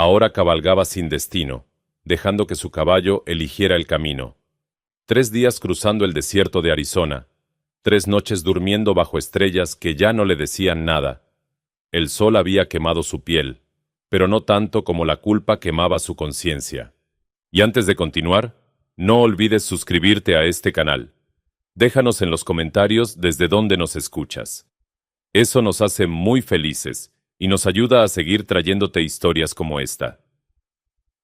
Ahora cabalgaba sin destino, dejando que su caballo eligiera el camino. 3 días cruzando el desierto de Arizona, 3 noches durmiendo bajo estrellas que ya no le decían nada. El sol había quemado su piel, pero no tanto como la culpa quemaba su conciencia. Y antes de continuar, no olvides suscribirte a este canal. Déjanos en los comentarios desde dónde nos escuchas. Eso nos hace muy felices y nos ayuda a seguir trayéndote historias como esta.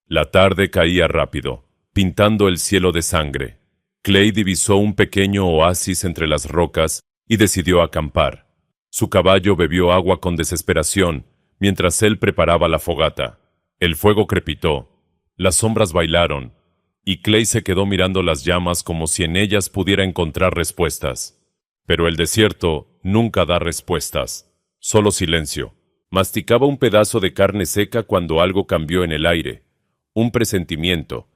La tarde caía rápido, pintando el cielo de sangre. Clay divisó un pequeño oasis entre las rocas y decidió acampar. Su caballo bebió agua con desesperación mientras él preparaba la fogata. El fuego crepitó, las sombras bailaron, y Clay se quedó mirando las llamas como si en ellas pudiera encontrar respuestas. Pero el desierto nunca da respuestas, solo silencio. Masticaba un pedazo de carne seca cuando algo cambió en el aire. Un presentimiento,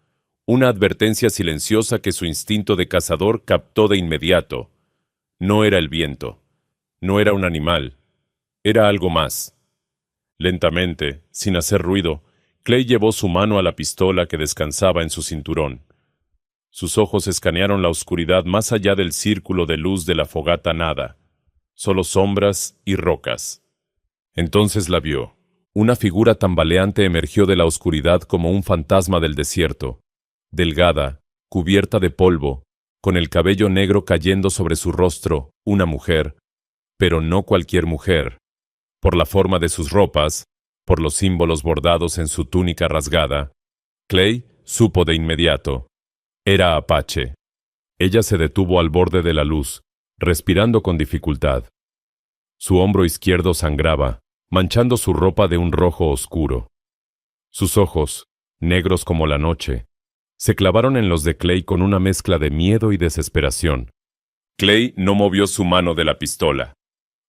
una advertencia silenciosa que su instinto de cazador captó de inmediato. No era el viento, no era un animal, era algo más. Lentamente, sin hacer ruido, Clay llevó su mano a la pistola que descansaba en su cinturón. Sus ojos escanearon la oscuridad más allá del círculo de luz de la fogata. Nada, solo sombras y rocas. Entonces la vio. Una figura tambaleante emergió de la oscuridad como un fantasma del desierto. Delgada, cubierta de polvo, con el cabello negro cayendo sobre su rostro, una mujer, pero no cualquier mujer. Por la forma de sus ropas, por los símbolos bordados en su túnica rasgada, Clay supo de inmediato. Era Apache. Ella se detuvo al borde de la luz, respirando con dificultad. Su hombro izquierdo sangraba, manchando su ropa de un rojo oscuro. Sus ojos, negros como la noche, se clavaron en los de Clay con una mezcla de miedo y desesperación. Clay no movió su mano de la pistola.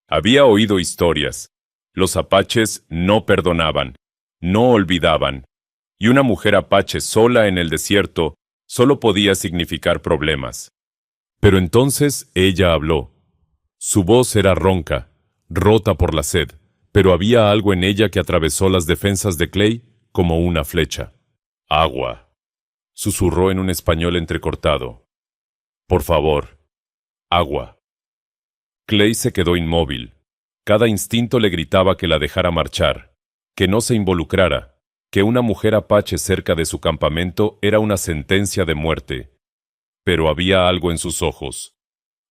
Había oído historias. Los apaches no perdonaban, no olvidaban, y una mujer apache sola en el desierto solo podía significar problemas. Pero entonces ella habló. Su voz era ronca, rota por la sed, pero había algo en ella que atravesó las defensas de Clay como una flecha. «Agua», susurró en un español entrecortado. «Por favor, agua». Clay se quedó inmóvil. Cada instinto le gritaba que la dejara marchar, que no se involucrara, que una mujer apache cerca de su campamento era una sentencia de muerte. Pero había algo en sus ojos,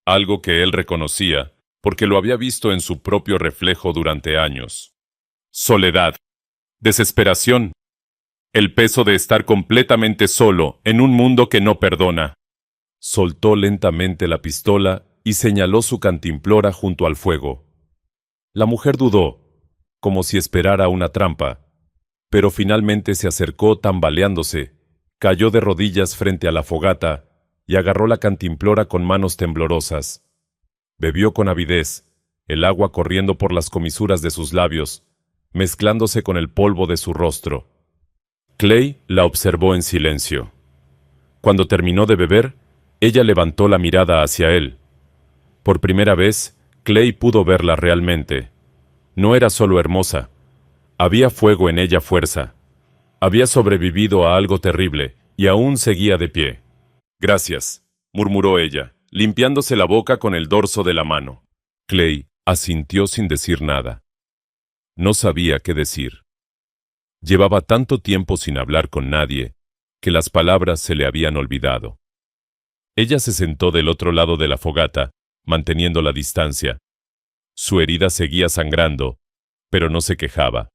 algo que él reconocía, porque lo había visto en su propio reflejo durante años. Soledad, desesperación, el peso de estar completamente solo en un mundo que no perdona. Soltó lentamente la pistola y señaló su cantimplora junto al fuego. La mujer dudó, como si esperara una trampa, pero finalmente se acercó tambaleándose, cayó de rodillas frente a la fogata y agarró la cantimplora con manos temblorosas. Bebió con avidez, el agua corriendo por las comisuras de sus labios, mezclándose con el polvo de su rostro. Clay la observó en silencio. Cuando terminó de beber, ella levantó la mirada hacia él. Por primera vez, Clay pudo verla realmente. No era solo hermosa. Había fuego en ella, fuerza. Había sobrevivido a algo terrible y aún seguía de pie. «Gracias», murmuró ella, limpiándose la boca con el dorso de la mano. Clay asintió sin decir nada. No sabía qué decir. Llevaba tanto tiempo sin hablar con nadie que las palabras se le habían olvidado. Ella se sentó del otro lado de la fogata, manteniendo la distancia. Su herida seguía sangrando, pero no se quejaba.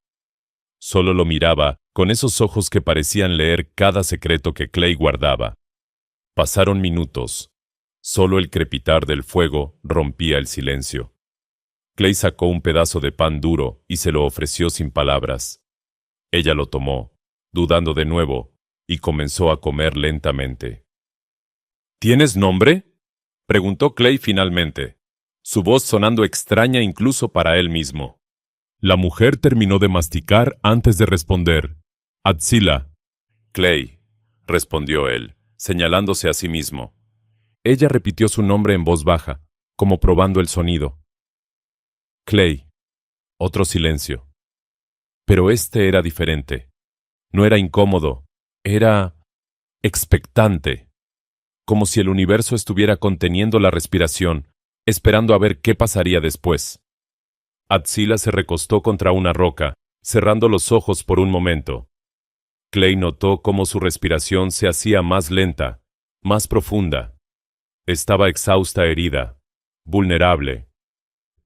Solo lo miraba con esos ojos que parecían leer cada secreto que Clay guardaba. Pasaron minutos. Solo el crepitar del fuego rompía el silencio. Clay sacó un pedazo de pan duro y se lo ofreció sin palabras. Ella lo tomó, dudando de nuevo, y comenzó a comer lentamente. «¿Tienes nombre?», preguntó Clay finalmente, su voz sonando extraña incluso para él mismo. La mujer terminó de masticar antes de responder. «Atzila». «Clay», respondió él, señalándose a sí mismo. Ella repitió su nombre en voz baja, como probando el sonido. «Clay». Otro silencio. Pero este era diferente. No era incómodo, era expectante, como si el universo estuviera conteniendo la respiración, esperando a ver qué pasaría después. Atsila se recostó contra una roca, cerrando los ojos por un momento. Clay notó cómo su respiración se hacía más lenta, más profunda. Estaba exhausta, herida, vulnerable.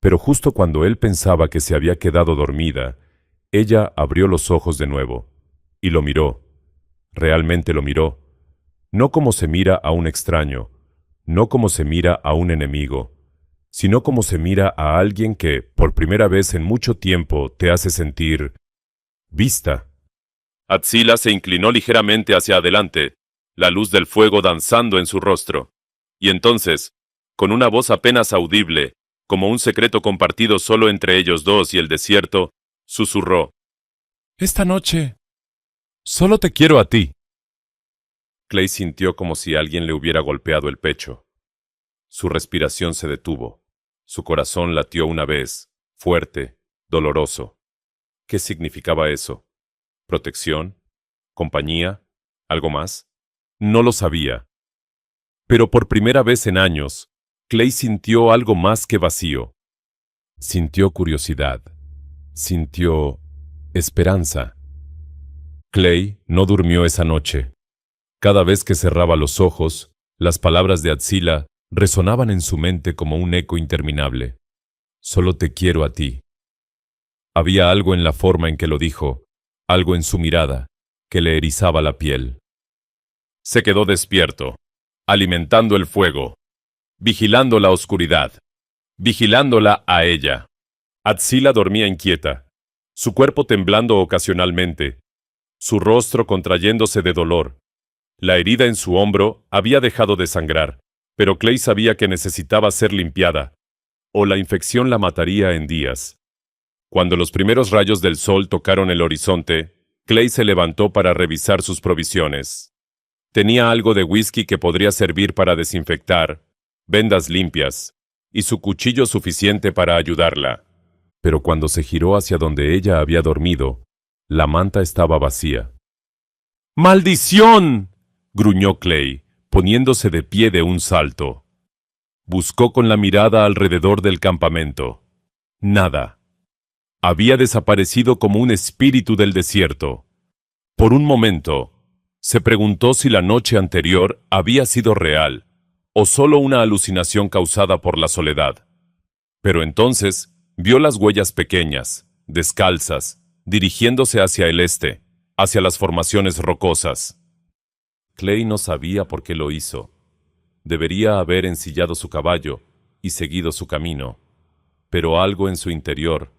Pero justo cuando él pensaba que se había quedado dormida, ella abrió los ojos de nuevo y lo miró. Realmente lo miró. No como se mira a un extraño, no como se mira a un enemigo, sino como se mira a alguien que, por primera vez en mucho tiempo, te hace sentir vista. Atsila se inclinó ligeramente hacia adelante, la luz del fuego danzando en su rostro. Y entonces, con una voz apenas audible, como un secreto compartido solo entre ellos dos y el desierto, susurró: «Esta noche, solo te quiero a ti». Clay sintió como si alguien le hubiera golpeado el pecho. Su respiración se detuvo. Su corazón latió una vez, fuerte, doloroso. ¿Qué significaba eso? ¿Protección? ¿Compañía? ¿Algo más? No lo sabía. Pero por primera vez en años, Clay sintió algo más que vacío. Sintió curiosidad. Sintió esperanza. Clay no durmió esa noche. Cada vez que cerraba los ojos, las palabras de Atsila resonaban en su mente como un eco interminable. Solo te quiero a ti. Había algo en la forma en que lo dijo, algo en su mirada, que le erizaba la piel. Se quedó despierto, alimentando el fuego, vigilando la oscuridad, vigilándola a ella. Atsila dormía inquieta, su cuerpo temblando ocasionalmente, su rostro contrayéndose de dolor. La herida en su hombro había dejado de sangrar, pero Clay sabía que necesitaba ser limpiada, o la infección la mataría en días. Cuando los primeros rayos del sol tocaron el horizonte, Clay se levantó para revisar sus provisiones. Tenía algo de whisky que podría servir para desinfectar, vendas limpias, y su cuchillo suficiente para ayudarla. Pero cuando se giró hacia donde ella había dormido, la manta estaba vacía. ¡Maldición!, gruñó Clay, poniéndose de pie de un salto. Buscó con la mirada alrededor del campamento. Nada. Había desaparecido como un espíritu del desierto. Por un momento, se preguntó si la noche anterior había sido real, o solo una alucinación causada por la soledad. Pero entonces vio las huellas pequeñas, descalzas, dirigiéndose hacia el este, hacia las formaciones rocosas. Clay no sabía por qué lo hizo. Debería haber ensillado su caballo y seguido su camino, pero algo en su interior,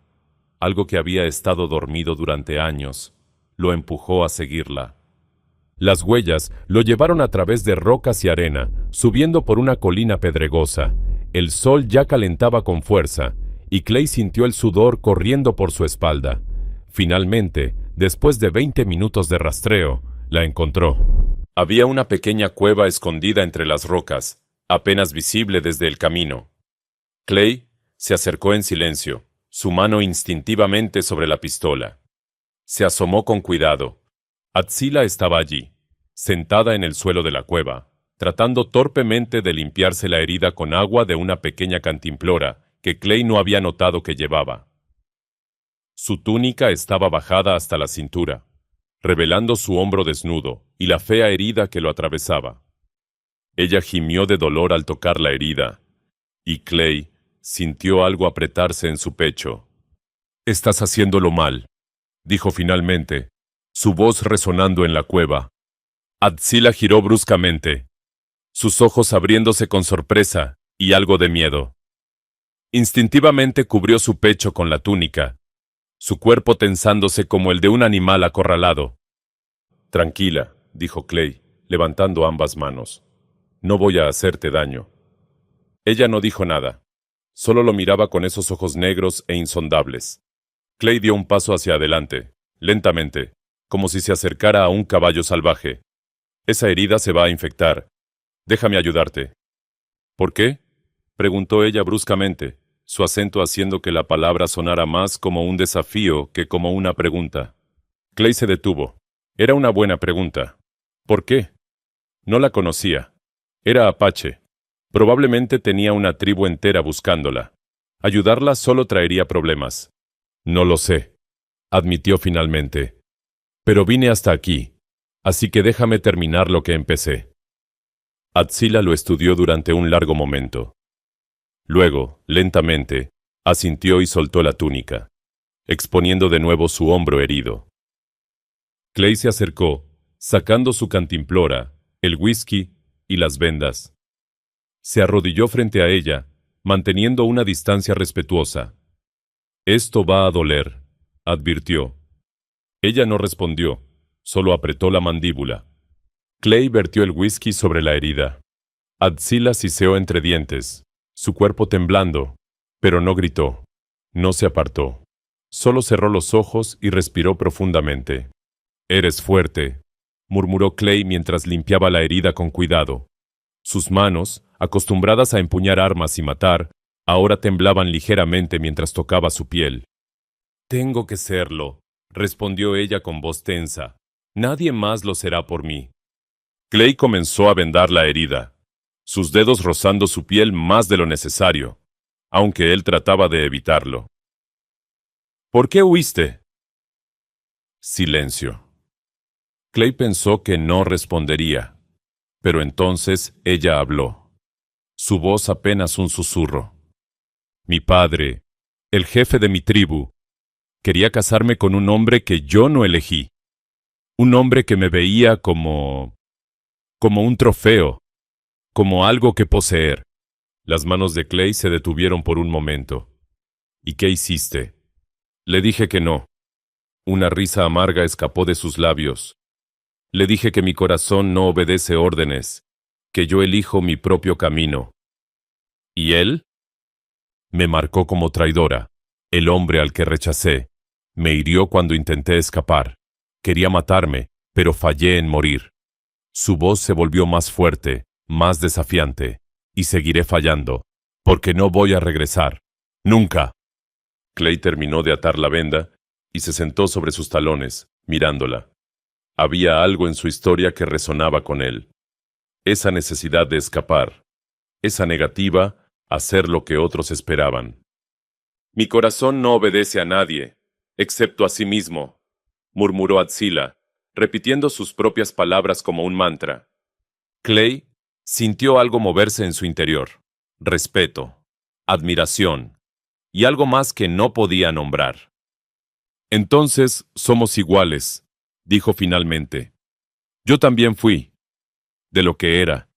algo que había estado dormido durante años, lo empujó a seguirla. Las huellas lo llevaron a través de rocas y arena, subiendo por una colina pedregosa. El sol ya calentaba con fuerza, y Clay sintió el sudor corriendo por su espalda. Finalmente, después de 20 minutos de rastreo, la encontró. Había una pequeña cueva escondida entre las rocas, apenas visible desde el camino. Clay se acercó en silencio, su mano instintivamente sobre la pistola. Se asomó con cuidado. Atsila estaba allí, sentada en el suelo de la cueva, tratando torpemente de limpiarse la herida con agua de una pequeña cantimplora que Clay no había notado que llevaba. Su túnica estaba bajada hasta la cintura, revelando su hombro desnudo y la fea herida que lo atravesaba. Ella gimió de dolor al tocar la herida, y Clay sintió algo apretarse en su pecho. «Estás haciéndolo mal», dijo finalmente, su voz resonando en la cueva. Atsila giró bruscamente, sus ojos abriéndose con sorpresa y algo de miedo. Instintivamente cubrió su pecho con la túnica, su cuerpo tensándose como el de un animal acorralado. «Tranquila», dijo Clay, levantando ambas manos. «No voy a hacerte daño». Ella no dijo nada, solo lo miraba con esos ojos negros e insondables. Clay dio un paso hacia adelante, lentamente, como si se acercara a un caballo salvaje. «Esa herida se va a infectar. Déjame ayudarte». «¿Por qué?», preguntó ella bruscamente, su acento haciendo que la palabra sonara más como un desafío que como una pregunta. Clay se detuvo. Era una buena pregunta. ¿Por qué? No la conocía. Era apache. Probablemente tenía una tribu entera buscándola. Ayudarla solo traería problemas. No lo sé, admitió finalmente. Pero vine hasta aquí, así que déjame terminar lo que empecé. Atsila lo estudió durante un largo momento. Luego, lentamente, asintió y soltó la túnica, exponiendo de nuevo su hombro herido. Clay se acercó, sacando su cantimplora, el whisky y las vendas. Se arrodilló frente a ella, manteniendo una distancia respetuosa. «Esto va a doler», advirtió. Ella no respondió, solo apretó la mandíbula. Clay vertió el whisky sobre la herida. Atsila siseó entre dientes, su cuerpo temblando, pero no gritó, no se apartó. Solo cerró los ojos y respiró profundamente. «Eres fuerte», murmuró Clay mientras limpiaba la herida con cuidado. Sus manos, acostumbradas a empuñar armas y matar, ahora temblaban ligeramente mientras tocaba su piel. «Tengo que serlo», respondió ella con voz tensa. «Nadie más lo será por mí». Clay comenzó a vendar la herida, sus dedos rozando su piel más de lo necesario, aunque él trataba de evitarlo. «¿Por qué huiste?» Silencio. Clay pensó que no respondería, pero entonces ella habló. Su voz apenas un susurro. «Mi padre, el jefe de mi tribu, quería casarme con un hombre que yo no elegí. Un hombre que me veía como un trofeo, como algo que poseer». Las manos de Clay se detuvieron por un momento. «¿Y qué hiciste?» Le dije que no. Una risa amarga escapó de sus labios. Le dije que mi corazón no obedece órdenes, que yo elijo mi propio camino. ¿Y él? Me marcó como traidora, el hombre al que rechacé. Me hirió cuando intenté escapar. Quería matarme, pero fallé en morir. Su voz se volvió más fuerte, más desafiante, y seguiré fallando, porque no voy a regresar. ¡Nunca! Clay terminó de atar la venda y se sentó sobre sus talones, mirándola. Había algo en su historia que resonaba con él. Esa necesidad de escapar, esa negativa a hacer lo que otros esperaban. «Mi corazón no obedece a nadie, excepto a sí mismo», murmuró Atsila, repitiendo sus propias palabras como un mantra. Clay sintió algo moverse en su interior. Respeto, admiración y algo más que no podía nombrar. «Entonces somos iguales», dijo finalmente. «Yo también fui, de lo que era,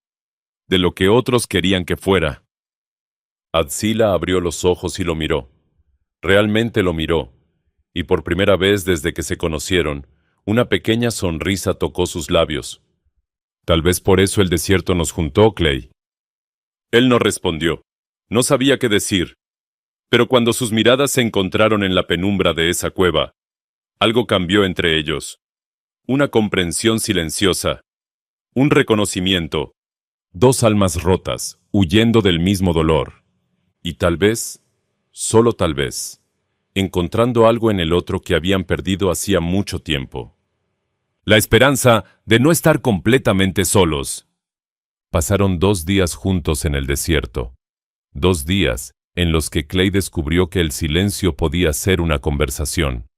de lo que otros querían que fuera». Atsila abrió los ojos y lo miró. Realmente lo miró, y por primera vez desde que se conocieron, una pequeña sonrisa tocó sus labios. «Tal vez por eso el desierto nos juntó, Clay». Él no respondió. No sabía qué decir. Pero cuando sus miradas se encontraron en la penumbra de esa cueva, algo cambió entre ellos. Una comprensión silenciosa. Un reconocimiento. Dos almas rotas, huyendo del mismo dolor. Y tal vez, solo tal vez, encontrando algo en el otro que habían perdido hacía mucho tiempo. La esperanza de no estar completamente solos. Pasaron 2 días juntos en el desierto. 2 días en los que Clay descubrió que el silencio podía ser una conversación,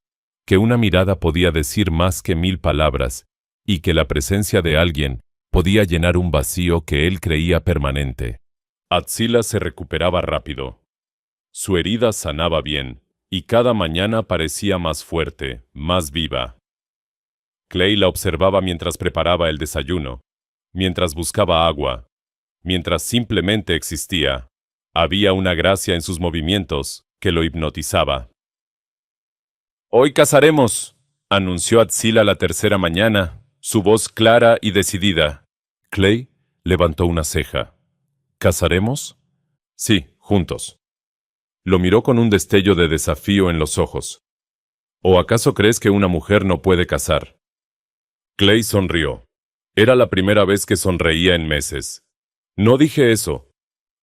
que una mirada podía decir más que 1000 palabras, y que la presencia de alguien podía llenar un vacío que él creía permanente. Atsila se recuperaba rápido. Su herida sanaba bien, y cada mañana parecía más fuerte, más viva. Clay la observaba mientras preparaba el desayuno, mientras buscaba agua, mientras simplemente existía. Había una gracia en sus movimientos que lo hipnotizaba. «Hoy cazaremos», anunció Atsila la tercera mañana, su voz clara y decidida. Clay levantó una ceja. «¿Cazaremos?» «Sí, juntos». Lo miró con un destello de desafío en los ojos. «¿O acaso crees que una mujer no puede cazar?» Clay sonrió. Era la primera vez que sonreía en meses. «No dije eso».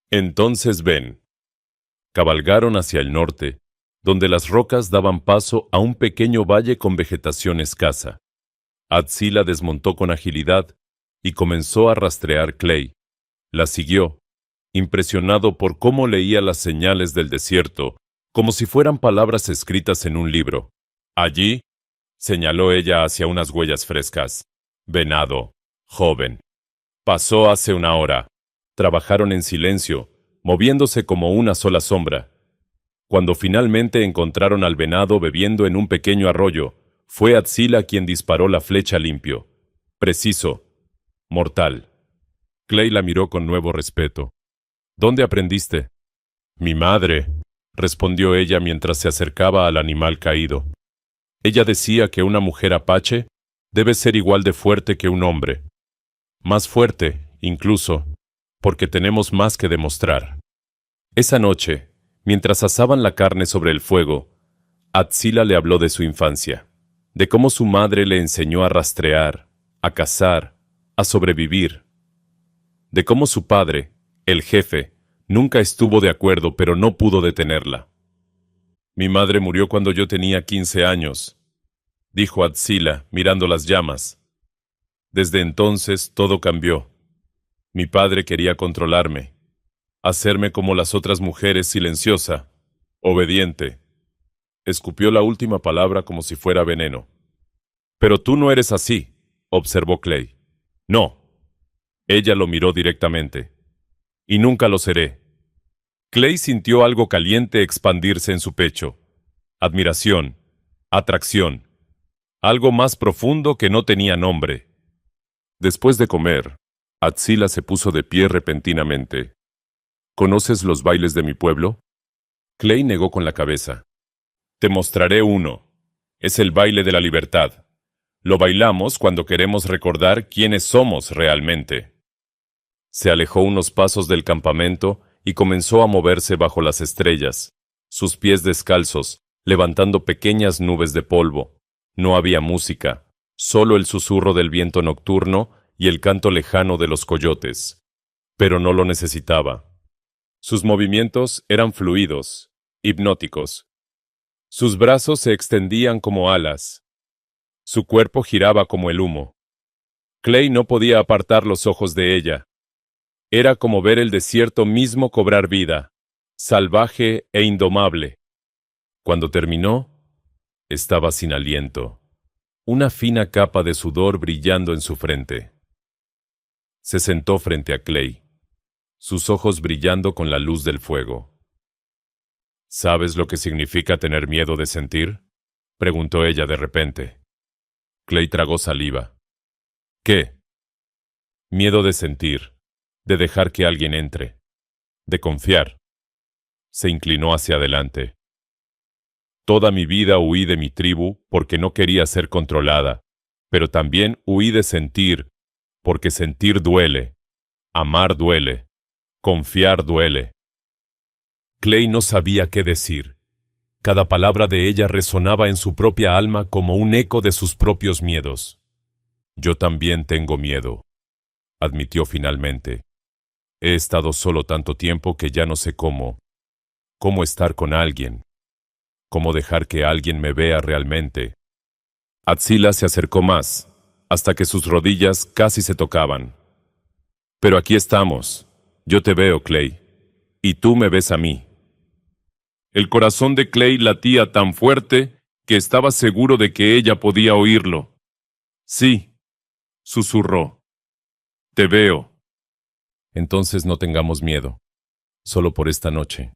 «Entonces ven». Cabalgaron hacia el norte, donde las rocas daban paso a un pequeño valle con vegetación escasa. Atzila desmontó con agilidad y comenzó a rastrear Clay. La siguió, impresionado por cómo leía las señales del desierto, como si fueran palabras escritas en un libro. Allí, señaló ella hacia unas huellas frescas. Venado, joven. Pasó hace una hora. Trabajaron en silencio, moviéndose como una sola sombra. Cuando finalmente encontraron al venado bebiendo en un pequeño arroyo, fue Atzila quien disparó la flecha limpio. Preciso. Mortal. Clay la miró con nuevo respeto. ¿Dónde aprendiste? Mi madre, respondió ella mientras se acercaba al animal caído. Ella decía que una mujer apache debe ser igual de fuerte que un hombre. Más fuerte, incluso, porque tenemos más que demostrar. Esa noche, mientras asaban la carne sobre el fuego, Atzila le habló de su infancia, de cómo su madre le enseñó a rastrear, a cazar, a sobrevivir, de cómo su padre, el jefe, nunca estuvo de acuerdo pero no pudo detenerla. Mi madre murió cuando yo tenía 15 años, dijo Atzila, mirando las llamas. Desde entonces todo cambió. Mi padre quería controlarme, hacerme como las otras mujeres, silenciosa, obediente. Escupió la última palabra como si fuera veneno. Pero tú no eres así, observó Clay. No. Ella lo miró directamente. Y nunca lo seré. Clay sintió algo caliente expandirse en su pecho. Admiración, atracción, algo más profundo que no tenía nombre. Después de comer, Atzila se puso de pie repentinamente. ¿Conoces los bailes de mi pueblo? Clay negó con la cabeza. Te mostraré uno. Es el baile de la libertad. Lo bailamos cuando queremos recordar quiénes somos realmente. Se alejó unos pasos del campamento y comenzó a moverse bajo las estrellas, sus pies descalzos, levantando pequeñas nubes de polvo. No había música, solo el susurro del viento nocturno y el canto lejano de los coyotes. Pero no lo necesitaba. Sus movimientos eran fluidos, hipnóticos. Sus brazos se extendían como alas. Su cuerpo giraba como el humo. Clay no podía apartar los ojos de ella. Era como ver el desierto mismo cobrar vida, salvaje e indomable. Cuando terminó, estaba sin aliento, una fina capa de sudor brillando en su frente. Se sentó frente a Clay, sus ojos brillando con la luz del fuego. ¿Sabes lo que significa tener miedo de sentir?, preguntó ella de repente. Clay tragó saliva. ¿Qué? Miedo de sentir, de dejar que alguien entre, de confiar. Se inclinó hacia adelante. Toda mi vida huí de mi tribu porque no quería ser controlada, pero también huí de sentir, porque sentir duele, amar duele, confiar duele. Clay no sabía qué decir. Cada palabra de ella resonaba en su propia alma como un eco de sus propios miedos. Yo también tengo miedo, admitió finalmente. He estado solo tanto tiempo que ya no sé cómo estar con alguien, cómo dejar que alguien me vea realmente. Atzila se acercó más, hasta que sus rodillas casi se tocaban. Pero aquí estamos. Yo te veo, Clay, y tú me ves a mí. El corazón de Clay latía tan fuerte que estaba seguro de que ella podía oírlo. Sí, susurró. Te veo. Entonces no tengamos miedo, solo por esta noche.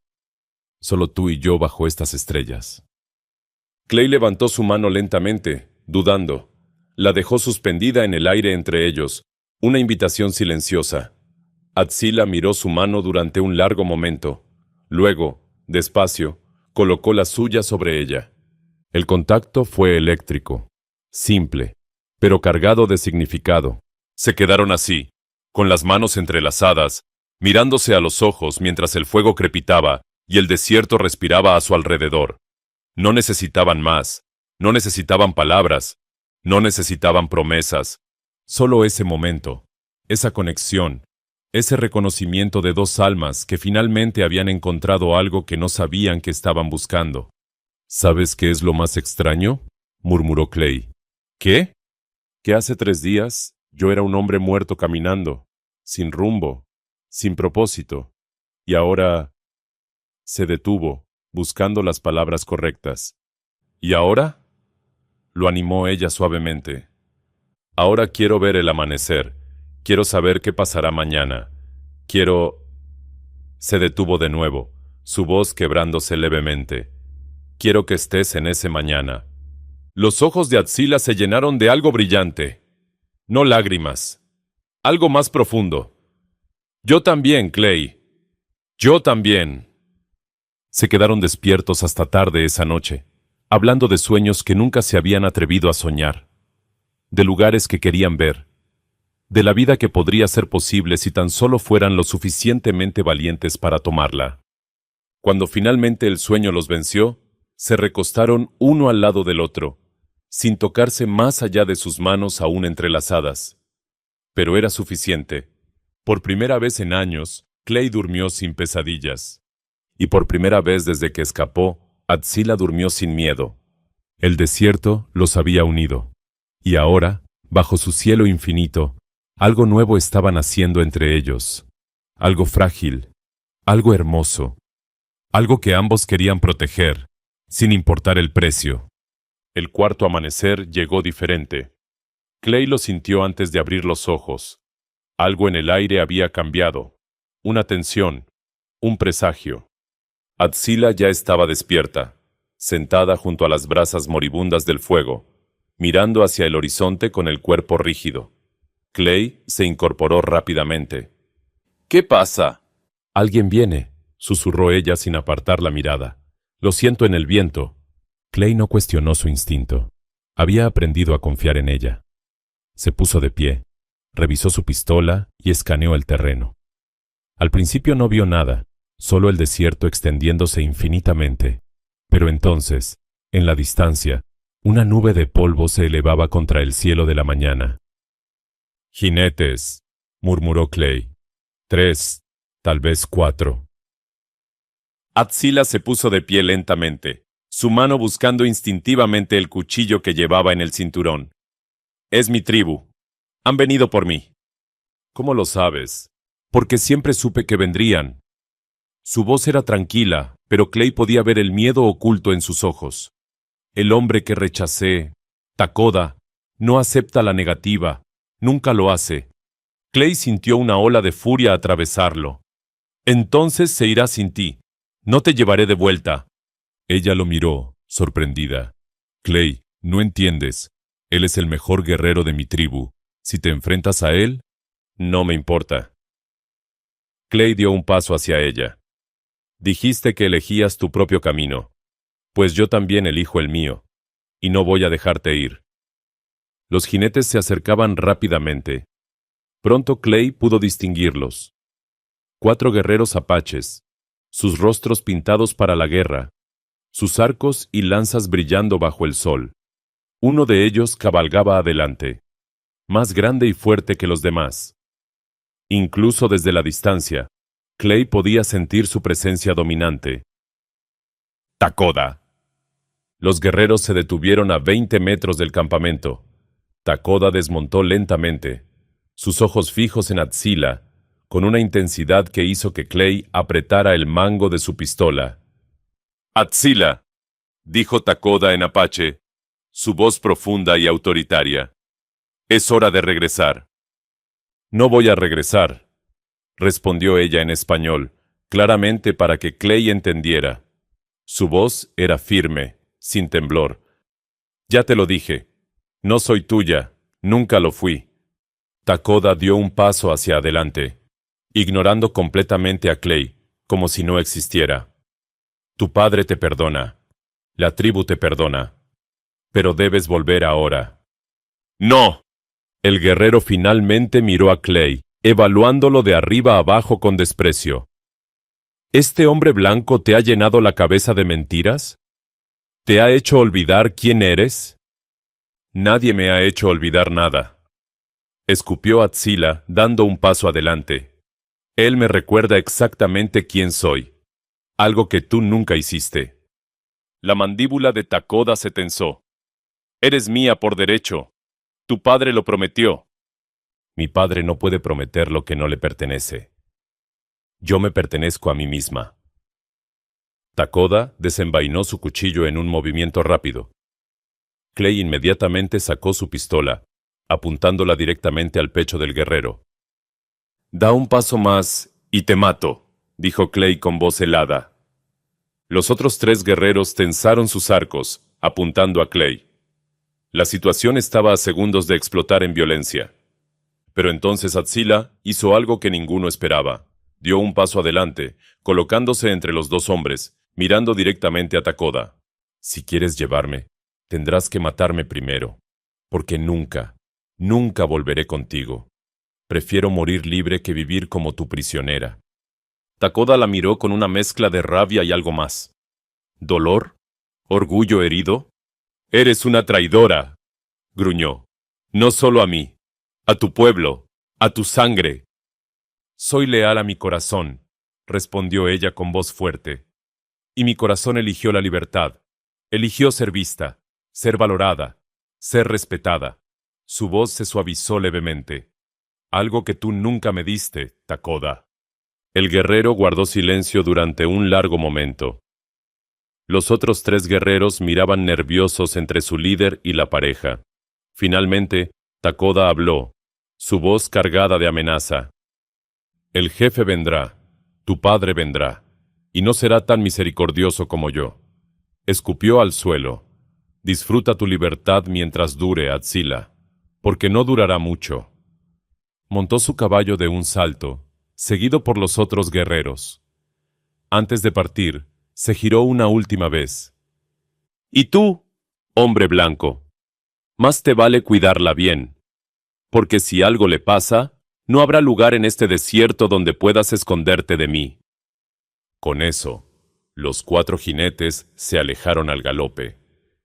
Solo tú y yo bajo estas estrellas. Clay levantó su mano lentamente, dudando. La dejó suspendida en el aire entre ellos, una invitación silenciosa. Atzila miró su mano durante un largo momento. Luego, despacio, colocó la suya sobre ella. El contacto fue eléctrico, simple, pero cargado de significado. Se quedaron así, con las manos entrelazadas, mirándose a los ojos mientras el fuego crepitaba y el desierto respiraba a su alrededor. No necesitaban más, no necesitaban palabras, no necesitaban promesas. Solo ese momento, esa conexión, ese reconocimiento de dos almas que finalmente habían encontrado algo que no sabían que estaban buscando. ¿Sabes qué es lo más extraño?, murmuró Clay. ¿Qué? que hace 3 días yo era un hombre muerto caminando, sin rumbo, sin propósito, y ahora se detuvo, buscando las palabras correctas. ¿Y ahora? Lo animó ella suavemente. Ahora quiero ver el amanecer. Quiero saber qué pasará mañana. Quiero... Se detuvo de nuevo, su voz quebrándose levemente. Quiero que estés en ese mañana. Los ojos de Atsila se llenaron de algo brillante. No lágrimas. Algo más profundo. Yo también, Clay. Yo también. Se quedaron despiertos hasta tarde esa noche, hablando de sueños que nunca se habían atrevido a soñar, de lugares que querían ver, de la vida que podría ser posible si tan solo fueran lo suficientemente valientes para tomarla. Cuando finalmente el sueño los venció, se recostaron uno al lado del otro, sin tocarse más allá de sus manos aún entrelazadas. Pero era suficiente. Por primera vez en años, Clay durmió sin pesadillas. Y por primera vez desde que escapó, Atsila durmió sin miedo. El desierto los había unido. Y ahora, bajo su cielo infinito, algo nuevo estaba naciendo entre ellos. Algo frágil, algo hermoso, algo que ambos querían proteger, sin importar el precio. El cuarto amanecer llegó diferente. Clay lo sintió antes de abrir los ojos. Algo en el aire había cambiado. Una tensión, un presagio. Atsila ya estaba despierta, sentada junto a las brasas moribundas del fuego, mirando hacia el horizonte con el cuerpo rígido. Clay se incorporó rápidamente. ¿Qué pasa? Alguien viene, susurró ella sin apartar la mirada. Lo siento en el viento. Clay no cuestionó su instinto. Había aprendido a confiar en ella. Se puso de pie, revisó su pistola y escaneó el terreno. Al principio no vio nada, solo el desierto extendiéndose infinitamente. Pero entonces, en la distancia, una nube de polvo se elevaba contra el cielo de la mañana. «Jinetes», murmuró Clay. 3, tal vez 4. Atsila se puso de pie lentamente, su mano buscando instintivamente el cuchillo que llevaba en el cinturón. «Es mi tribu. Han venido por mí». «¿Cómo lo sabes?» «Porque siempre supe que vendrían». Su voz era tranquila, pero Clay podía ver el miedo oculto en sus ojos. El hombre que rechacé, Takoda, no acepta la negativa, nunca lo hace. Clay sintió una ola de furia atravesarlo. «Entonces se irá sin ti. No te llevaré de vuelta». Ella lo miró, sorprendida. «Clay, no entiendes. Él es el mejor guerrero de mi tribu. Si te enfrentas a él, no me importa». Clay dio un paso hacia ella. «Dijiste que elegías tu propio camino. Pues yo también elijo el mío. Y no voy a dejarte ir». Los jinetes se acercaban rápidamente. Pronto Clay pudo distinguirlos. 4 guerreros apaches, sus rostros pintados para la guerra, sus arcos y lanzas brillando bajo el sol. Uno de ellos cabalgaba adelante, más grande y fuerte que los demás. Incluso desde la distancia, Clay podía sentir su presencia dominante. «Takoda». Los guerreros se detuvieron a 20 metros del campamento. Takoda desmontó lentamente, sus ojos fijos en Atsila, con una intensidad que hizo que Clay apretara el mango de su pistola. «Atsila», dijo Takoda en apache, su voz profunda y autoritaria. «Es hora de regresar». «No voy a regresar», respondió ella en español, claramente para que Clay entendiera. Su voz era firme, sin temblor. «Ya te lo dije. No soy tuya. Nunca lo fui». Takoda dio un paso hacia adelante, ignorando completamente a Clay, como si no existiera. «Tu padre te perdona. La tribu te perdona. Pero debes volver ahora». «¡No!». El guerrero finalmente miró a Clay, evaluándolo de arriba abajo con desprecio. ¿Este hombre blanco te ha llenado la cabeza de mentiras? ¿Te ha hecho olvidar quién eres? Nadie me ha hecho olvidar nada. Escupió Atsila, dando un paso adelante. Él me recuerda exactamente quién soy. Algo que tú nunca hiciste. La mandíbula de Takoda se tensó. Eres mía por derecho. Tu padre lo prometió. Mi padre no puede prometer lo que no le pertenece. Yo me pertenezco a mí misma. Takoda desenvainó su cuchillo en un movimiento rápido. Clay inmediatamente sacó su pistola, apuntándola directamente al pecho del guerrero. Da un paso más y te mato, dijo Clay con voz helada. Los otros 3 guerreros tensaron sus arcos, apuntando a Clay. La situación estaba a segundos de explotar en violencia. Pero entonces Atsila hizo algo que ninguno esperaba. Dio un paso adelante, colocándose entre los 2 hombres, mirando directamente a Takoda. Si quieres llevarme, tendrás que matarme primero, porque nunca, nunca volveré contigo. Prefiero morir libre que vivir como tu prisionera. Takoda la miró con una mezcla de rabia y algo más. ¿Dolor? ¿Orgullo herido? Eres una traidora, gruñó. No solo a mí, a tu pueblo, a tu sangre. Soy leal a mi corazón, respondió ella con voz fuerte. Y mi corazón eligió la libertad. Eligió ser vista, ser valorada, ser respetada. Su voz se suavizó levemente. Algo que tú nunca me diste, Takoda. El guerrero guardó silencio durante un largo momento. Los otros 3 guerreros miraban nerviosos entre su líder y la pareja. Finalmente, Takoda habló, su voz cargada de amenaza. El jefe vendrá, tu padre vendrá, y no será tan misericordioso como yo. Escupió al suelo. Disfruta tu libertad mientras dure, Atsila, porque no durará mucho. Montó su caballo de un salto, seguido por los otros guerreros. Antes de partir, se giró una última vez. ¿Y tú, hombre blanco? Más te vale cuidarla bien, porque si algo le pasa, no habrá lugar en este desierto donde puedas esconderte de mí. Con eso, los 4 jinetes se alejaron al galope,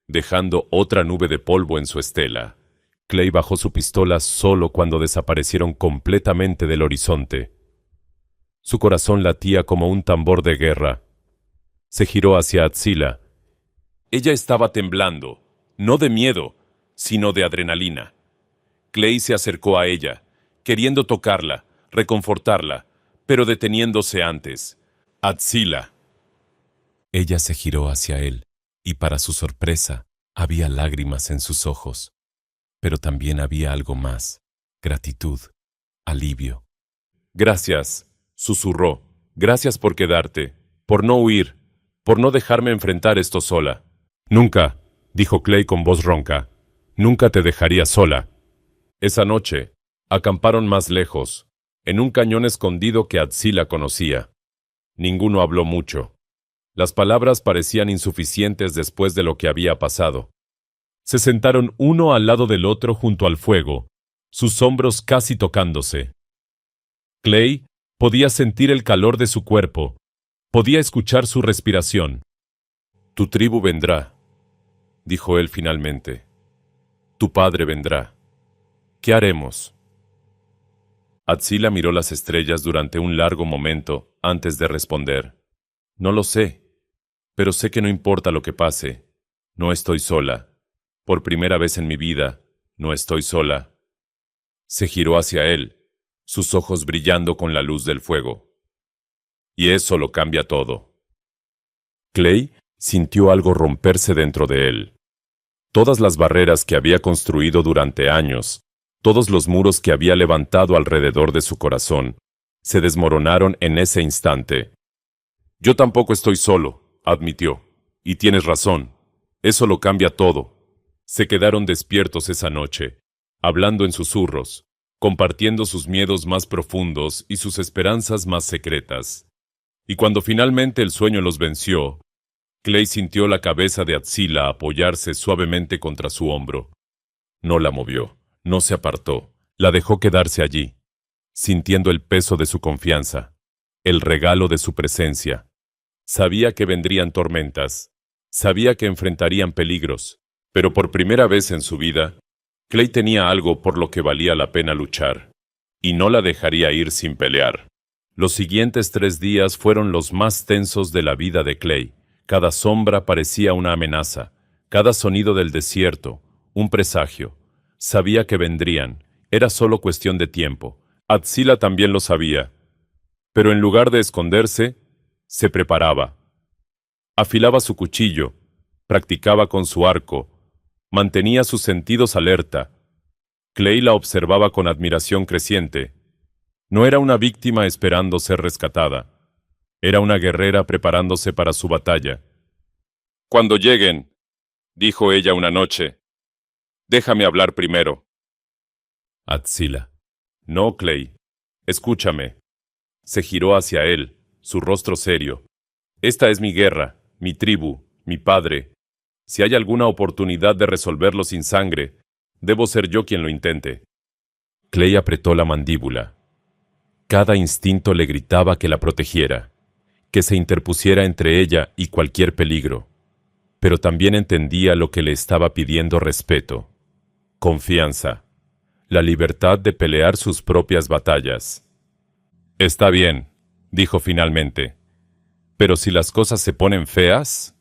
dejando otra nube de polvo en su estela. Clay bajó su pistola solo cuando desaparecieron completamente del horizonte. Su corazón latía como un tambor de guerra. Se giró hacia Atsila. Ella estaba temblando, no de miedo, sino de adrenalina. Clay se acercó a ella, queriendo tocarla, reconfortarla, pero deteniéndose antes. Atsila. Ella se giró hacia él, y para su sorpresa, había lágrimas en sus ojos. Pero también había algo más, gratitud, alivio. Gracias, susurró. Gracias por quedarte, por no huir, por no dejarme enfrentar esto sola. Nunca, dijo Clay con voz ronca, nunca te dejaría sola. Esa noche, acamparon más lejos, en un cañón escondido que Atsila conocía. Ninguno habló mucho. Las palabras parecían insuficientes después de lo que había pasado. Se sentaron uno al lado del otro junto al fuego, sus hombros casi tocándose. Clay podía sentir el calor de su cuerpo, podía escuchar su respiración. Tu tribu vendrá, dijo él finalmente. Tu padre vendrá. ¿Qué haremos? Atsila miró las estrellas durante un largo momento antes de responder. No lo sé, pero sé que no importa lo que pase, no estoy sola. Por primera vez en mi vida, no estoy sola. Se giró hacia él, sus ojos brillando con la luz del fuego. Y eso lo cambia todo. Clay sintió algo romperse dentro de él. Todas las barreras que había construido durante años, todos los muros que había levantado alrededor de su corazón, se desmoronaron en ese instante. Yo tampoco estoy solo, admitió. Y tienes razón. Eso lo cambia todo. Se quedaron despiertos esa noche, hablando en susurros, compartiendo sus miedos más profundos y sus esperanzas más secretas. Y cuando finalmente el sueño los venció, Clay sintió la cabeza de Atsila apoyarse suavemente contra su hombro. No la movió, no se apartó, la dejó quedarse allí, sintiendo el peso de su confianza, el regalo de su presencia. Sabía que vendrían tormentas, sabía que enfrentarían peligros, pero por primera vez en su vida, Clay tenía algo por lo que valía la pena luchar, y no la dejaría ir sin pelear. Los siguientes 3 días fueron los más tensos de la vida de Clay. Cada sombra parecía una amenaza, cada sonido del desierto, un presagio. Sabía que vendrían. Era solo cuestión de tiempo. Atsila también lo sabía. Pero en lugar de esconderse, se preparaba. Afilaba su cuchillo, practicaba con su arco, mantenía sus sentidos alerta. Clay la observaba con admiración creciente. No era una víctima esperando ser rescatada. Era una guerrera preparándose para su batalla. «Cuando lleguen», dijo ella una noche, «déjame hablar primero». Atsila. «No, Clay. Escúchame». Se giró hacia él, su rostro serio. «Esta es mi guerra, mi tribu, mi padre. Si hay alguna oportunidad de resolverlo sin sangre, debo ser yo quien lo intente». Clay apretó la mandíbula. Cada instinto le gritaba que la protegiera, que se interpusiera entre ella y cualquier peligro. Pero también entendía lo que le estaba pidiendo: respeto, confianza, la libertad de pelear sus propias batallas. «Está bien», dijo finalmente. «Pero si las cosas se ponen feas,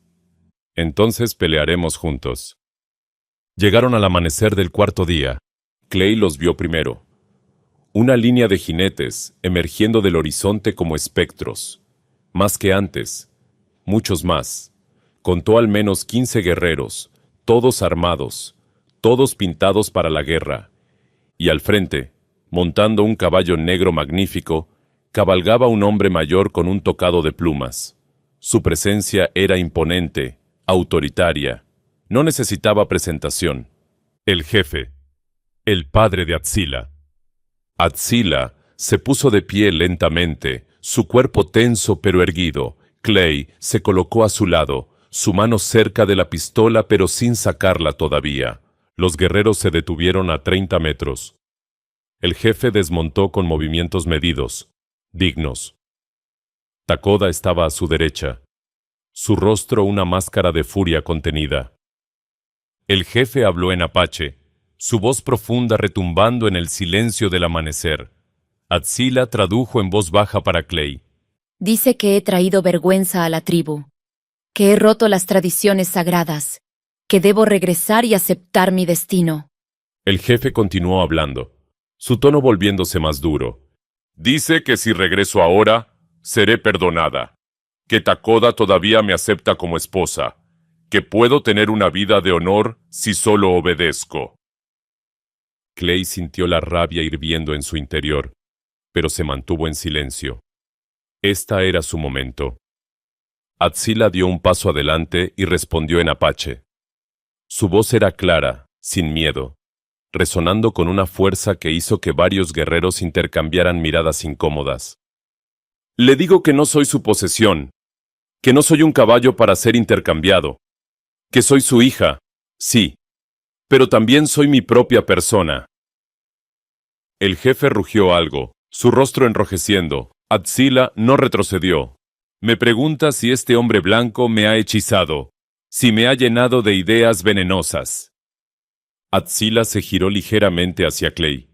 entonces pelearemos juntos». Llegaron al amanecer del cuarto día. Clay los vio primero. Una línea de jinetes emergiendo del horizonte como espectros. Más que antes, muchos más. Contó al menos 15 guerreros, todos armados, todos pintados para la guerra. Y al frente, montando un caballo negro magnífico, cabalgaba un hombre mayor con un tocado de plumas. Su presencia era imponente, autoritaria. No necesitaba presentación. El jefe, el padre de Atsila. Atsila se puso de pie lentamente, su cuerpo tenso pero erguido. Clay se colocó a su lado, su mano cerca de la pistola pero sin sacarla todavía. Los guerreros se detuvieron a 30 metros. El jefe desmontó con movimientos medidos, dignos. Takoda estaba a su derecha, su rostro una máscara de furia contenida. El jefe habló en apache, su voz profunda retumbando en el silencio del amanecer. Atsila tradujo en voz baja para Clay. Dice que he traído vergüenza a la tribu, que he roto las tradiciones sagradas, que debo regresar y aceptar mi destino. El jefe continuó hablando, su tono volviéndose más duro. Dice que si regreso ahora, seré perdonada, que Takoda todavía me acepta como esposa, que puedo tener una vida de honor si solo obedezco. Clay sintió la rabia hirviendo en su interior, pero se mantuvo en silencio. Esta era su momento. Atsila dio un paso adelante y respondió en apache. Su voz era clara, sin miedo, resonando con una fuerza que hizo que varios guerreros intercambiaran miradas incómodas. Le digo que no soy su posesión, que no soy un caballo para ser intercambiado, que soy su hija, sí, pero también soy mi propia persona. El jefe rugió algo, su rostro enrojeciendo. Atsila no retrocedió. Me pregunta si este hombre blanco me ha hechizado, si me ha llenado de ideas venenosas. Atsila se giró ligeramente hacia Clay,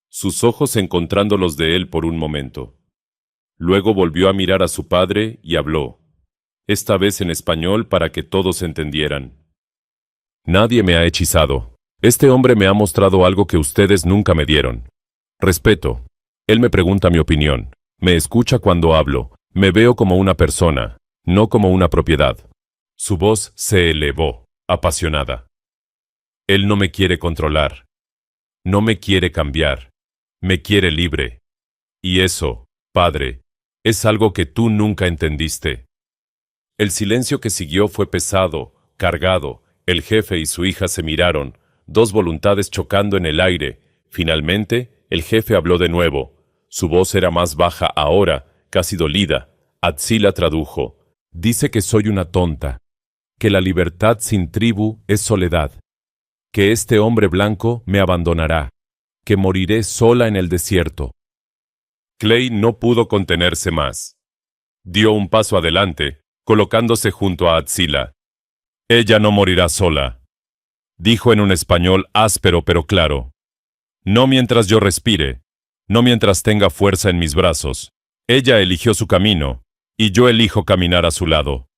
sus ojos encontrando los de él por un momento. Luego volvió a mirar a su padre y habló, esta vez en español para que todos entendieran. Nadie me ha hechizado. Este hombre me ha mostrado algo que ustedes nunca me dieron. Respeto. Él me pregunta mi opinión. Me escucha cuando hablo. Me veo como una persona, no como una propiedad. Su voz se elevó, apasionada. Él no me quiere controlar. No me quiere cambiar. Me quiere libre. Y eso, padre, es algo que tú nunca entendiste. El silencio que siguió fue pesado, cargado. El jefe y su hija se miraron, dos voluntades chocando en el aire. Finalmente, el jefe habló de nuevo. Su voz era más baja ahora, casi dolida. Atsila tradujo. Dice que soy una tonta, que la libertad sin tribu es soledad, que este hombre blanco me abandonará, que moriré sola en el desierto. Clay no pudo contenerse más. Dio un paso adelante, colocándose junto a Atsila. Ella no morirá sola, dijo en un español áspero pero claro. No mientras yo respire, no mientras tenga fuerza en mis brazos. Ella eligió su camino, y yo elijo caminar a su lado.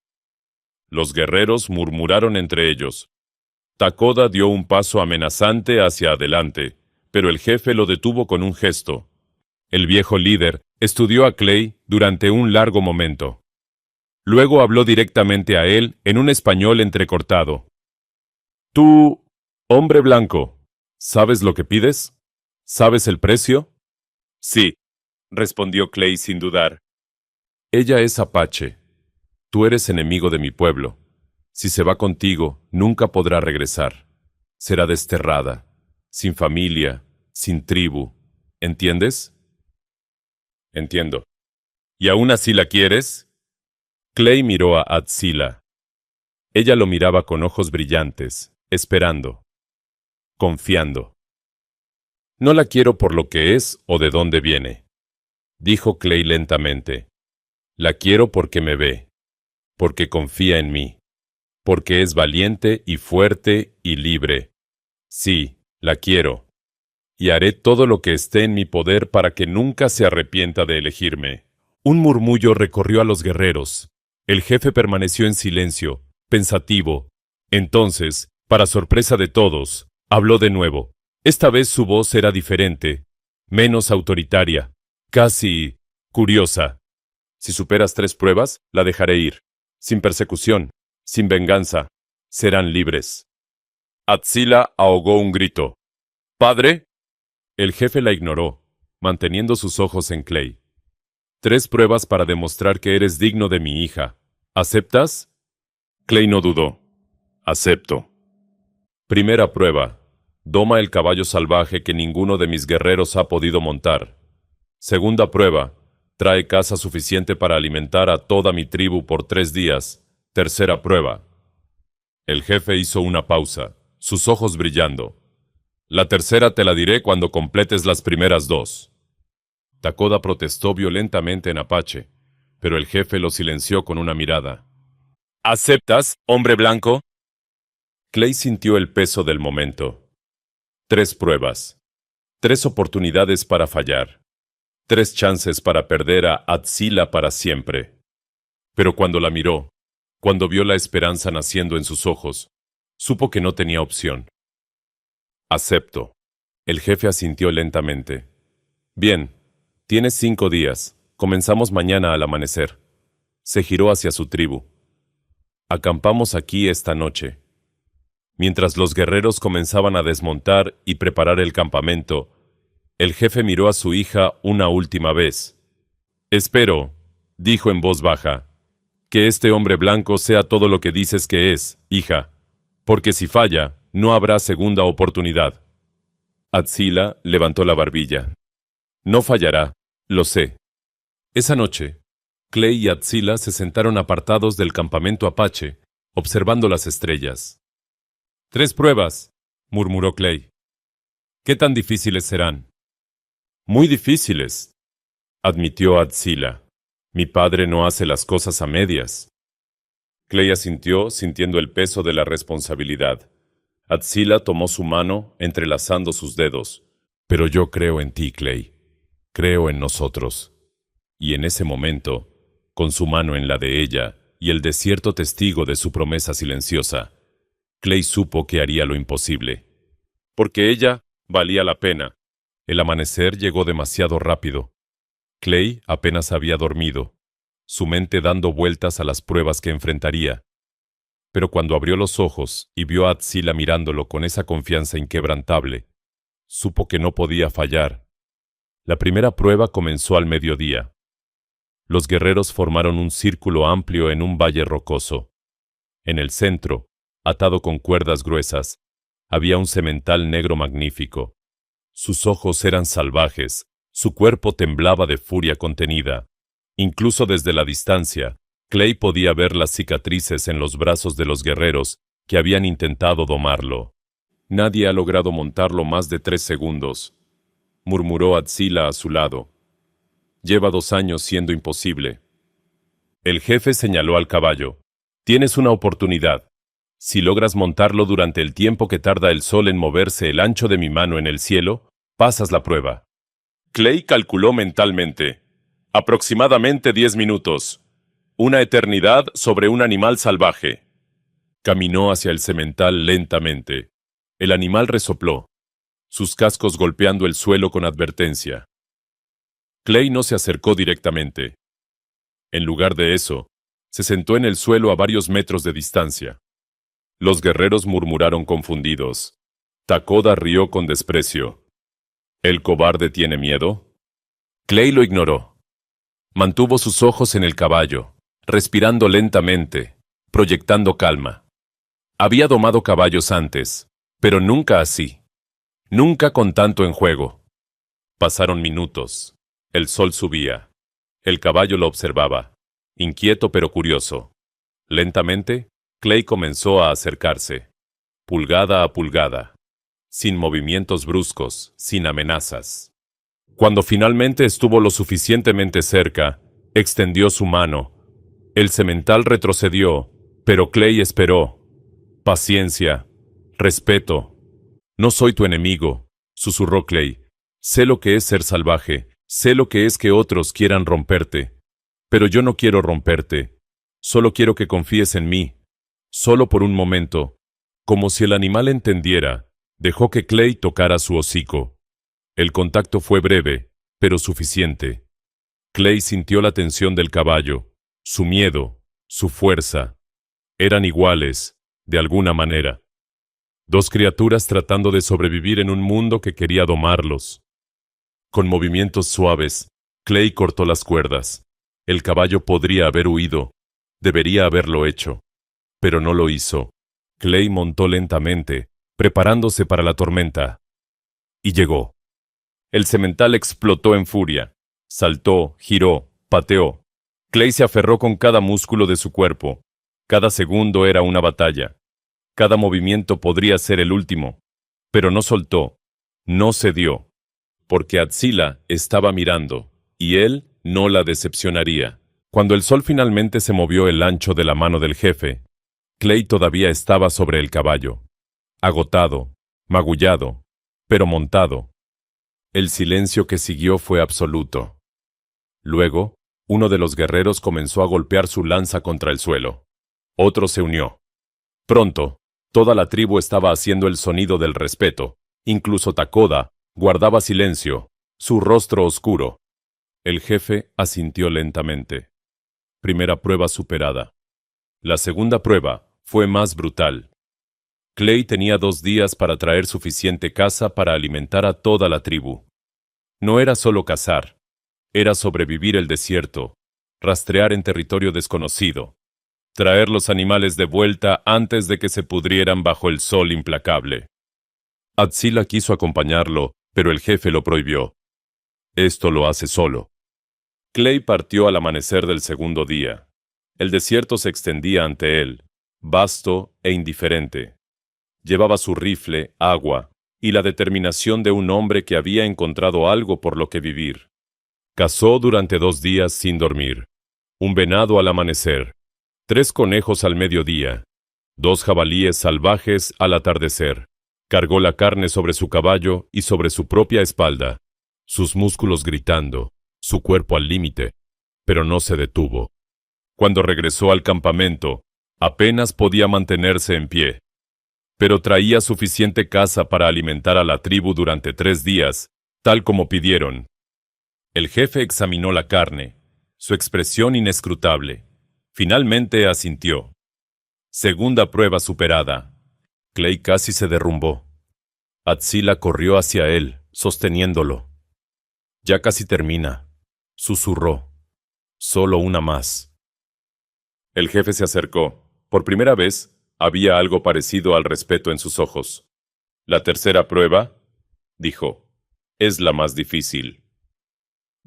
Los guerreros murmuraron entre ellos. Takoda dio un paso amenazante hacia adelante, pero el jefe lo detuvo con un gesto. El viejo líder estudió a Clay durante un largo momento. Luego habló directamente a él en un español entrecortado. Tú, hombre blanco, ¿sabes lo que pides? ¿Sabes el precio? Sí, respondió Clay sin dudar. Ella es apache. Tú eres enemigo de mi pueblo. Si se va contigo, nunca podrá regresar. Será desterrada, sin familia, sin tribu. ¿Entiendes? Entiendo. ¿Y aún así la quieres? Clay miró a Atzila. Ella lo miraba con ojos brillantes, esperando, confiando. No la quiero por lo que es o de dónde viene, dijo Clay lentamente. La quiero porque me ve, porque confía en mí, porque es valiente y fuerte y libre. Sí, la quiero. Y haré todo lo que esté en mi poder para que nunca se arrepienta de elegirme. Un murmullo recorrió a los guerreros. El jefe permaneció en silencio, pensativo. Entonces, para sorpresa de todos, habló de nuevo. Esta vez su voz era diferente, menos autoritaria, casi curiosa. Si superas 3 pruebas, la dejaré ir. Sin persecución, sin venganza. Serán libres. Atzila ahogó un grito. ¿Padre? El jefe la ignoró, manteniendo sus ojos en Clay. 3 pruebas para demostrar que eres digno de mi hija. ¿Aceptas? Clay no dudó. Acepto. Primera prueba. Doma el caballo salvaje que ninguno de mis guerreros ha podido montar. Segunda prueba. Trae caza suficiente para alimentar a toda mi tribu por 3 días. Tercera prueba. El jefe hizo una pausa, sus ojos brillando. La tercera te la diré cuando completes las primeras 2. Takoda protestó violentamente en apache, pero el jefe lo silenció con una mirada. ¿Aceptas, hombre blanco? Clay sintió el peso del momento. 3 pruebas. 3 oportunidades para fallar. 3 chances para perder a Atzila para siempre. Pero cuando la miró, cuando vio la esperanza naciendo en sus ojos, supo que no tenía opción. Acepto. El jefe asintió lentamente. Bien, tienes 5 días. Comenzamos mañana al amanecer. Se giró hacia su tribu. Acampamos aquí esta noche. Mientras los guerreros comenzaban a desmontar y preparar el campamento, el jefe miró a su hija una última vez. Espero, dijo en voz baja, que este hombre blanco sea todo lo que dices que es, hija, porque si falla, no habrá segunda oportunidad. Atzila levantó la barbilla. No fallará, lo sé. Esa noche, Clay y Atzila se sentaron apartados del campamento apache, observando las estrellas. 3 pruebas, murmuró Clay. ¿Qué tan difíciles serán? Muy difíciles, admitió Atzila. Mi padre no hace las cosas a medias. Clay asintió, sintiendo el peso de la responsabilidad. Atzila tomó su mano, entrelazando sus dedos. Pero yo creo en ti, Clay. Creo en nosotros. Y en ese momento, con su mano en la de ella y el desierto testigo de su promesa silenciosa, Clay supo que haría lo imposible. Porque ella valía la pena. El amanecer llegó demasiado rápido. Clay apenas había dormido, su mente dando vueltas a las pruebas que enfrentaría. Pero cuando abrió los ojos y vio a Atzila mirándolo con esa confianza inquebrantable, supo que no podía fallar. La primera prueba comenzó al mediodía. Los guerreros formaron un círculo amplio en un valle rocoso. En el centro, atado con cuerdas gruesas, había un semental negro magnífico. Sus ojos eran salvajes, su cuerpo temblaba de furia contenida. Incluso desde la distancia, Clay podía ver las cicatrices en los brazos de los guerreros que habían intentado domarlo. Nadie ha logrado montarlo más de 3 segundos, murmuró Atzila a su lado. Lleva 2 años siendo imposible. El jefe señaló al caballo. Tienes una oportunidad. Si logras montarlo durante el tiempo que tarda el sol en moverse el ancho de mi mano en el cielo, pasas la prueba. Clay calculó mentalmente. Aproximadamente 10 minutos. Una eternidad sobre un animal salvaje. Caminó hacia el semental lentamente. El animal resopló, sus cascos golpeando el suelo con advertencia. Clay no se acercó directamente. En lugar de eso, se sentó en el suelo a varios metros de distancia. Los guerreros murmuraron confundidos. Takoda rió con desprecio. ¿El cobarde tiene miedo? Clay lo ignoró. Mantuvo sus ojos en el caballo, respirando lentamente, proyectando calma. Había domado caballos antes, pero nunca así. Nunca con tanto en juego. Pasaron minutos. El sol subía. El caballo lo observaba, inquieto pero curioso. Lentamente, Clay comenzó a acercarse, pulgada a pulgada, sin movimientos bruscos, sin amenazas. Cuando finalmente estuvo lo suficientemente cerca, extendió su mano. El semental retrocedió, pero Clay esperó. Paciencia, respeto. No soy tu enemigo, susurró Clay. Sé lo que es ser salvaje, sé lo que es que otros quieran romperte. Pero yo no quiero romperte. Solo quiero que confíes en mí. Solo por un momento. Como si el animal entendiera, dejó que Clay tocara su hocico. El contacto fue breve, pero suficiente. Clay sintió la tensión del caballo, su miedo, su fuerza. Eran iguales, de alguna manera. Dos criaturas tratando de sobrevivir en un mundo que quería domarlos. Con movimientos suaves, Clay cortó las cuerdas. El caballo podría haber huido, debería haberlo hecho, pero no lo hizo. Clay montó lentamente, preparándose para la tormenta. Y llegó. El semental explotó en furia. Saltó, giró, pateó. Clay se aferró con cada músculo de su cuerpo. Cada segundo era una batalla. Cada movimiento podría ser el último. Pero no soltó. No cedió. Porque Atzila estaba mirando, y él no la decepcionaría. Cuando el sol finalmente se movió el ancho de la mano del jefe, Clay todavía estaba sobre el caballo. Agotado, magullado, pero montado. El silencio que siguió fue absoluto. Luego, uno de los guerreros comenzó a golpear su lanza contra el suelo. Otro se unió. Pronto, toda la tribu estaba haciendo el sonido del respeto. Incluso Takoda guardaba silencio, su rostro oscuro. El jefe asintió lentamente. Primera prueba superada. La segunda prueba fue más brutal. Clay tenía 2 días para traer suficiente caza para alimentar a toda la tribu. No era solo cazar, era sobrevivir el desierto, rastrear en territorio desconocido, traer los animales de vuelta antes de que se pudrieran bajo el sol implacable. Atzila quiso acompañarlo, pero el jefe lo prohibió. Esto lo hace solo. Clay partió al amanecer del segundo día. El desierto se extendía ante él, vasto e indiferente. Llevaba su rifle, agua, y la determinación de un hombre que había encontrado algo por lo que vivir. Cazó durante 2 días sin dormir. Un venado al amanecer, 3 conejos al mediodía, 2 jabalíes salvajes al atardecer. Cargó la carne sobre su caballo y sobre su propia espalda, sus músculos gritando, su cuerpo al límite, pero no se detuvo. Cuando regresó al campamento, apenas podía mantenerse en pie. Pero traía suficiente caza para alimentar a la tribu durante 3 días, tal como pidieron. El jefe examinó la carne, su expresión inescrutable. Finalmente asintió. Segunda prueba superada. Clay casi se derrumbó. Atzila corrió hacia él, sosteniéndolo. Ya casi termina, susurró. Solo una más. El jefe se acercó. Por primera vez, había algo parecido al respeto en sus ojos. La tercera prueba, dijo, es la más difícil.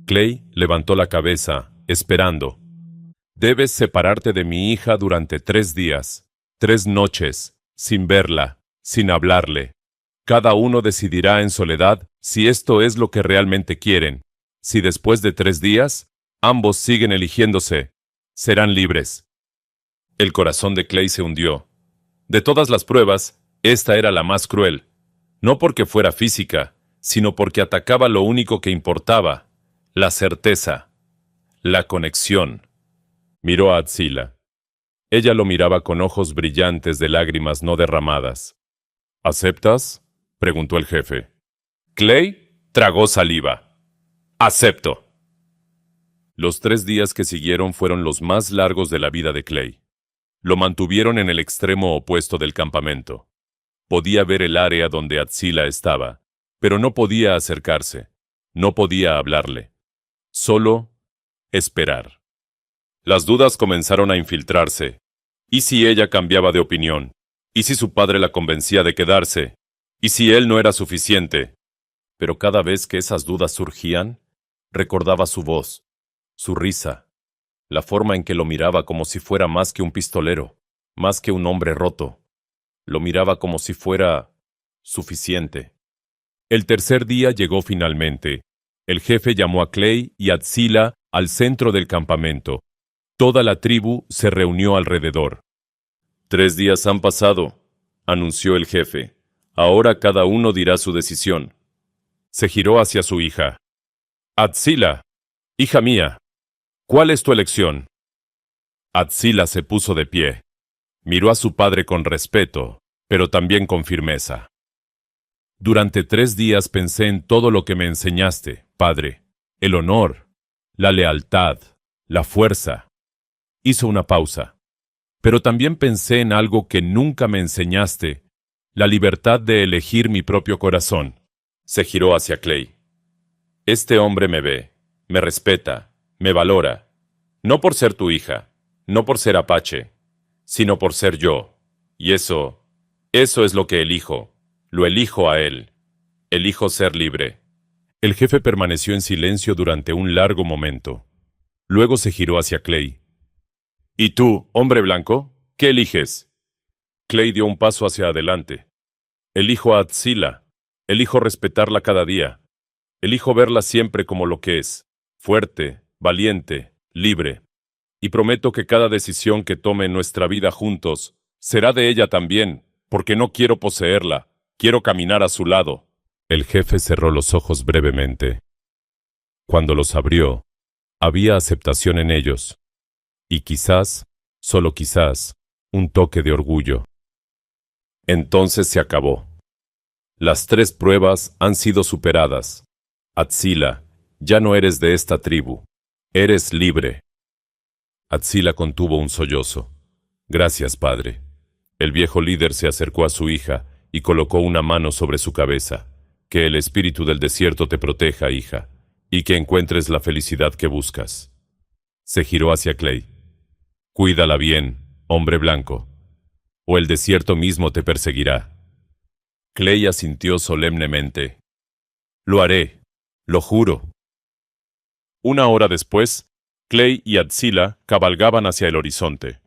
Clay levantó la cabeza, esperando. Debes separarte de mi hija durante 3 días, 3 noches, sin verla, sin hablarle. Cada uno decidirá en soledad si esto es lo que realmente quieren. Si después de 3 días, ambos siguen eligiéndose, serán libres. El corazón de Clay se hundió. De todas las pruebas, esta era la más cruel. No porque fuera física, sino porque atacaba lo único que importaba, la certeza, la conexión. Miró a Atzila. Ella lo miraba con ojos brillantes de lágrimas no derramadas. ¿Aceptas?, preguntó el jefe. Clay tragó saliva. Acepto. Los 3 días que siguieron fueron los más largos de la vida de Clay. Lo mantuvieron en el extremo opuesto del campamento. Podía ver el área donde Atzila estaba, pero no podía acercarse. No podía hablarle. Solo esperar. Las dudas comenzaron a infiltrarse. ¿Y si ella cambiaba de opinión? ¿Y si su padre la convencía de quedarse? ¿Y si él no era suficiente? Pero cada vez que esas dudas surgían, recordaba su voz, su risa, la forma en que lo miraba como si fuera más que un pistolero, más que un hombre roto. Lo miraba como si fuera suficiente. El tercer día llegó finalmente. El jefe llamó a Clay y a Atzila al centro del campamento. Toda la tribu se reunió alrededor. 3 días han pasado, anunció el jefe. Ahora cada uno dirá su decisión. Se giró hacia su hija. Atzila, hija mía, ¿cuál es tu elección? Atzila se puso de pie. Miró a su padre con respeto, pero también con firmeza. Durante 3 días pensé en todo lo que me enseñaste, padre. El honor, la lealtad, la fuerza. Hizo una pausa. Pero también pensé en algo que nunca me enseñaste, la libertad de elegir mi propio corazón. Se giró hacia Clay. Este hombre me ve, me respeta, me valora. No por ser tu hija, no por ser apache, sino por ser yo. Y eso es lo que elijo. Lo elijo a él. Elijo ser libre. El jefe permaneció en silencio durante un largo momento. Luego se giró hacia Clay. ¿Y tú, hombre blanco, qué eliges? Clay dio un paso hacia adelante. Elijo a Atzila. Elijo respetarla cada día. Elijo verla siempre como lo que es. Fuerte, valiente, libre. Y prometo que cada decisión que tome en nuestra vida juntos será de ella también, porque no quiero poseerla. Quiero caminar a su lado. El jefe cerró los ojos brevemente. Cuando los abrió, había aceptación en ellos. Y quizás, solo quizás, un toque de orgullo. Entonces se acabó. Las 3 pruebas han sido superadas. Atzila, ya no eres de esta tribu. Eres libre. Atzila contuvo un sollozo. Gracias, padre. El viejo líder se acercó a su hija y colocó una mano sobre su cabeza. Que el espíritu del desierto te proteja, hija, y que encuentres la felicidad que buscas. Se giró hacia Clay. Cuídala bien, hombre blanco, o el desierto mismo te perseguirá. Clay asintió solemnemente. Lo haré, lo juro. 1 hora después, Clay y Atzila cabalgaban hacia el horizonte.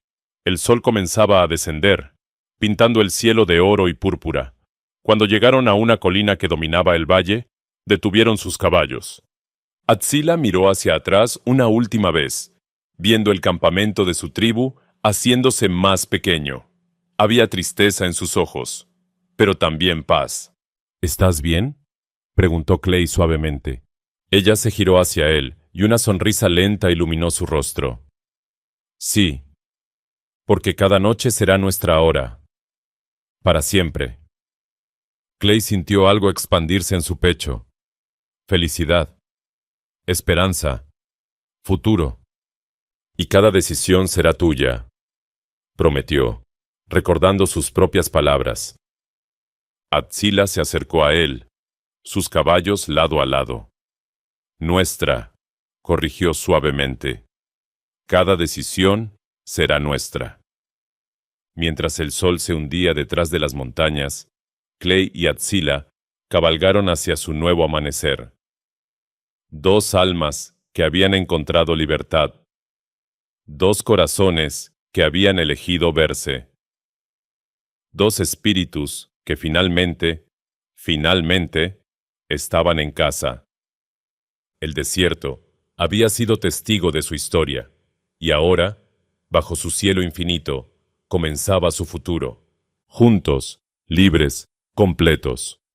El sol comenzaba a descender, pintando el cielo de oro y púrpura. Cuando llegaron a una colina que dominaba el valle, detuvieron sus caballos. Atzila miró hacia atrás una última vez, viendo el campamento de su tribu haciéndose más pequeño. Había tristeza en sus ojos, pero también paz. ¿Estás bien?, preguntó Clay suavemente. Ella se giró hacia él, y una sonrisa lenta iluminó su rostro. Sí, porque cada noche será nuestra hora. Para siempre. Clay sintió algo expandirse en su pecho. Felicidad. Esperanza. Futuro. Y cada decisión será tuya, prometió, recordando sus propias palabras. Atzila se acercó a él, sus caballos lado a lado. Nuestra, corrigió suavemente. Cada decisión será nuestra. Mientras el sol se hundía detrás de las montañas, Clay y Atzila cabalgaron hacia su nuevo amanecer. 2 almas que habían encontrado libertad. 2 corazones que habían elegido verse. 2 espíritus que finalmente, estaban en casa. El desierto había sido testigo de su historia, y ahora, bajo su cielo infinito, comenzaba su futuro. Juntos, libres, completos.